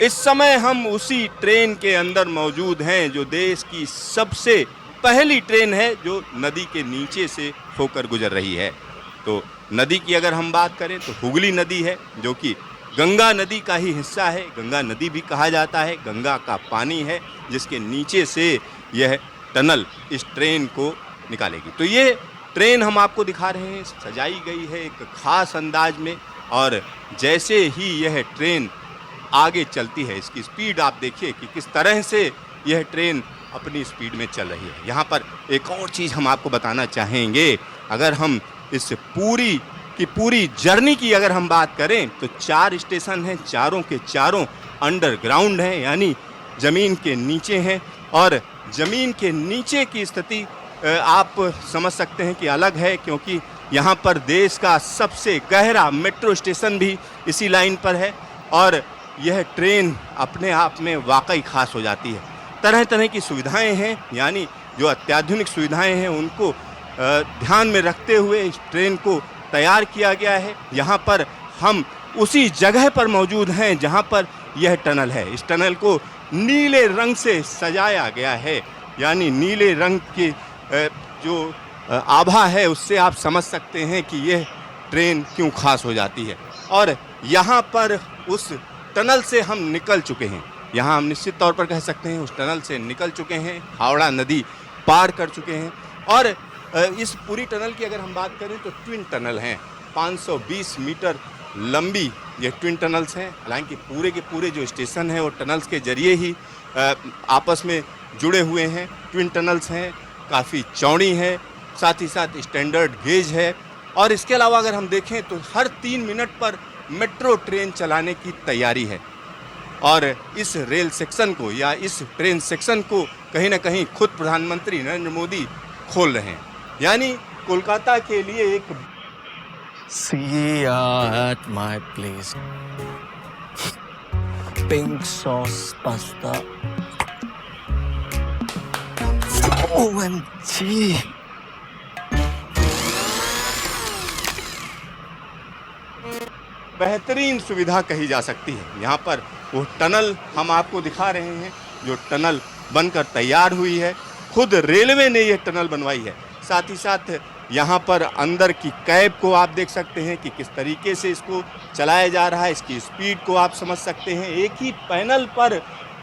इस समय हम उसी ट्रेन के अंदर मौजूद हैं जो देश की सबसे पहली ट्रेन है जो नदी के नीचे से होकर गुजर रही है। तो नदी की अगर हम बात करें तो हुगली नदी है जो कि गंगा नदी का ही हिस्सा है, गंगा नदी भी कहा जाता है, गंगा का पानी है जिसके नीचे से यह टनल इस ट्रेन को निकालेगी। तो ये ट्रेन हम आपको दिखा रहे हैं, सजाई गई है एक खास अंदाज में और जैसे ही यह ट्रेन आगे चलती है, इसकी स्पीड आप देखिए कि किस तरह से यह ट्रेन अपनी स्पीड में चल रही है। यहाँ पर एक और चीज़ हम आपको बताना चाहेंगे, अगर हम इस पूरी की पूरी जर्नी की अगर हम बात करें तो 4 स्टेशन हैं, चारों के चारों अंडरग्राउंड हैं, यानी ज़मीन के नीचे हैं और ज़मीन के नीचे की स्थिति आप समझ सकते हैं कि अलग है, क्योंकि यहाँ पर देश का सबसे गहरा मेट्रो स्टेशन भी इसी लाइन पर है और यह ट्रेन अपने आप में वाकई ख़ास हो जाती है। तरह तरह की सुविधाएं हैं, यानी जो अत्याधुनिक सुविधाएं हैं उनको ध्यान में रखते हुए इस ट्रेन को तैयार किया गया है। यहाँ पर हम उसी जगह पर मौजूद हैं जहाँ पर यह टनल है। इस टनल को नीले रंग से सजाया गया है, यानी नीले रंग की जो आभा है उससे आप समझ सकते हैं कि यह ट्रेन क्यों खास हो जाती है। और यहाँ पर उस टनल से हम निकल चुके हैं, यहाँ हम निश्चित तौर पर कह सकते हैं उस टनल से निकल चुके हैं, हावड़ा नदी पार कर चुके हैं। और इस पूरी टनल की अगर हम बात करें तो ट्विन टनल हैं, 520 मीटर लंबी ये ट्विन टनल्स हैं। हालांकि पूरे के पूरे जो स्टेशन हैं वो टनल्स के जरिए ही आपस में जुड़े हुए हैं। ट्विन टनल्स हैं, काफ़ी चौड़ी हैं, साथ ही साथ स्टैंडर्ड गेज है और इसके अलावा अगर हम देखें तो हर 3 मिनट पर मेट्रो ट्रेन चलाने की तैयारी है। और इस रेल सेक्शन को या इस ट्रेन सेक्शन को कहीं ना कहीं खुद प्रधानमंत्री नरेंद्र मोदी खोल रहे हैं, यानी कोलकाता के लिए एक See ya at my place. Pink sauce pasta. OMG. बेहतरीन सुविधा कही जा सकती है। यहाँ पर वो टनल हम आपको दिखा रहे हैं जो टनल बनकर तैयार हुई है, खुद रेलवे ने ये टनल बनवाई है। साथ ही साथ यहाँ पर अंदर की कैब को आप देख सकते हैं कि किस तरीके से इसको चलाया जा रहा है, इसकी स्पीड को आप समझ सकते हैं। एक ही पैनल पर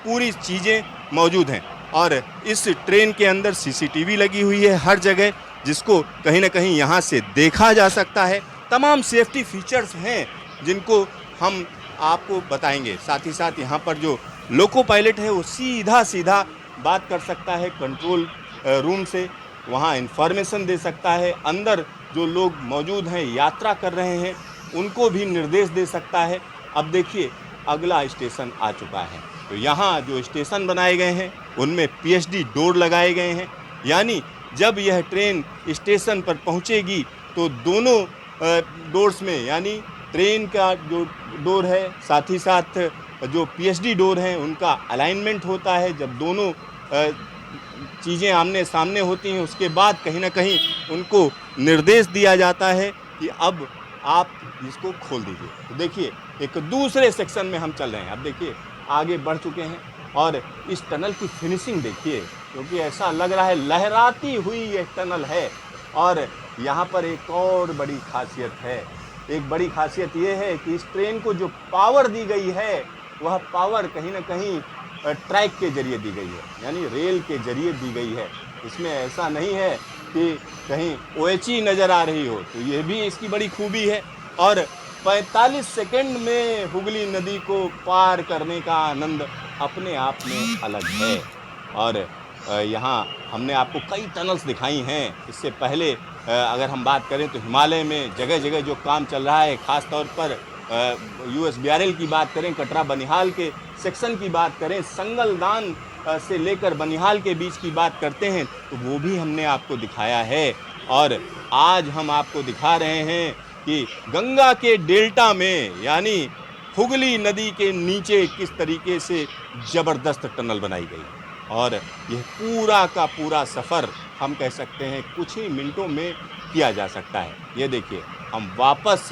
पूरी चीज़ें मौजूद हैं और इस ट्रेन के अंदर सीसीटीवी लगी हुई है हर जगह, जिसको कहीं ना कहीं यहाँ से देखा जा सकता है। तमाम सेफ्टी फीचर्स हैं जिनको हम आपको बताएंगे। साथ ही साथ यहाँ पर जो लोको पायलट है वो सीधा सीधा बात कर सकता है कंट्रोल रूम से, वहाँ इन्फॉर्मेशन दे सकता है। अंदर जो लोग मौजूद हैं, यात्रा कर रहे हैं, उनको भी निर्देश दे सकता है। अब देखिए अगला स्टेशन आ चुका है, तो यहाँ जो स्टेशन बनाए गए हैं उनमें पीएचडी डोर लगाए गए हैं, यानी जब यह ट्रेन स्टेशन पर पहुँचेगी तो दोनों डोर्स में, यानी ट्रेन का जो डोर है साथ ही साथ जो पीएचडी डोर हैं उनका अलाइनमेंट होता है। जब दोनों चीज़ें आमने सामने होती हैं उसके बाद कहीं ना कहीं उनको निर्देश दिया जाता है कि अब आप इसको खोल दीजिए। तो देखिए एक दूसरे सेक्शन में हम चल रहे हैं, अब देखिए आगे बढ़ चुके हैं और इस टनल की फिनिशिंग देखिए, क्योंकि ऐसा लग रहा है लहराती हुई ये टनल है। और यहाँ पर एक और बड़ी खासियत है, एक बड़ी खासियत ये है कि इस ट्रेन को जो पावर दी गई है वह पावर कहीं ना कहीं ट्रैक के जरिए दी गई है, यानी रेल के जरिए दी गई है। इसमें ऐसा नहीं है कि कहीं ओएचई नज़र आ रही हो, तो ये भी इसकी बड़ी खूबी है। और 45 सेकंड में हुगली नदी को पार करने का आनंद अपने आप में अलग है। और यहाँ हमने आपको कई टनल्स दिखाई हैं। इससे पहले अगर हम बात करें तो हिमालय में जगह जगह जो काम चल रहा है, ख़ास तौर पर USBRL की बात करें, कटरा बनिहाल के सेक्शन की बात करें, संगलदान से लेकर बनिहाल के बीच की बात करते हैं, तो वो भी हमने आपको दिखाया है। और आज हम आपको दिखा रहे हैं कि गंगा के डेल्टा में, यानी हुगली नदी के नीचे किस तरीके से ज़बरदस्त टनल बनाई गई। और यह पूरा का पूरा सफ़र हम कह सकते हैं कुछ ही मिनटों में किया जा सकता है। ये देखिए हम वापस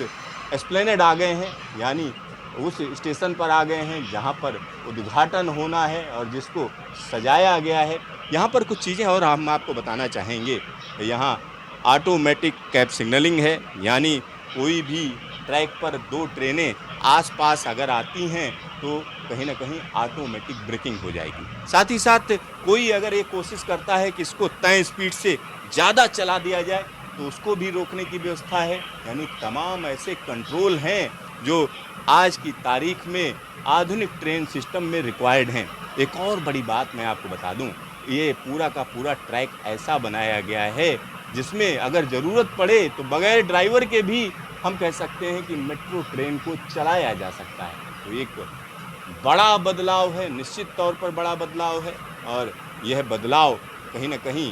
एस्प्लेनेड आ गए हैं, यानी उस स्टेशन पर आ गए हैं जहाँ पर उद्घाटन होना है और जिसको सजाया गया है। यहाँ पर कुछ चीज़ें और हम आपको बताना चाहेंगे। यहाँ ऑटोमेटिक कैब सिग्नलिंग है, यानी कोई भी ट्रैक पर 2 ट्रेनें आस-पास अगर आती हैं तो कहीं न कहीं ऑटोमेटिक ब्रेकिंग हो जाएगी। साथ ही साथ कोई अगर ये कोशिश करता है कि इसको तय स्पीड से ज़्यादा चला दिया जाए तो उसको भी रोकने की व्यवस्था है। यानी तमाम ऐसे कंट्रोल हैं जो आज की तारीख में आधुनिक ट्रेन सिस्टम में रिक्वायर्ड हैं। एक और बड़ी बात मैं आपको बता दूं, ये पूरा का पूरा ट्रैक ऐसा बनाया गया है जिसमें अगर ज़रूरत पड़े तो बगैर ड्राइवर के भी हम कह सकते हैं कि मेट्रो ट्रेन को चलाया जा सकता है। तो एक बड़ा बदलाव है, निश्चित तौर पर बड़ा बदलाव है और यह बदलाव कहीं न कहीं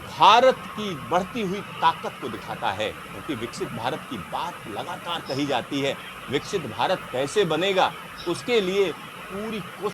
भारत की बढ़ती हुई ताकत को दिखाता है, क्योंकि विकसित भारत की बात लगातार कही जाती है। विकसित भारत कैसे बनेगा, उसके लिए पूरी कोशिश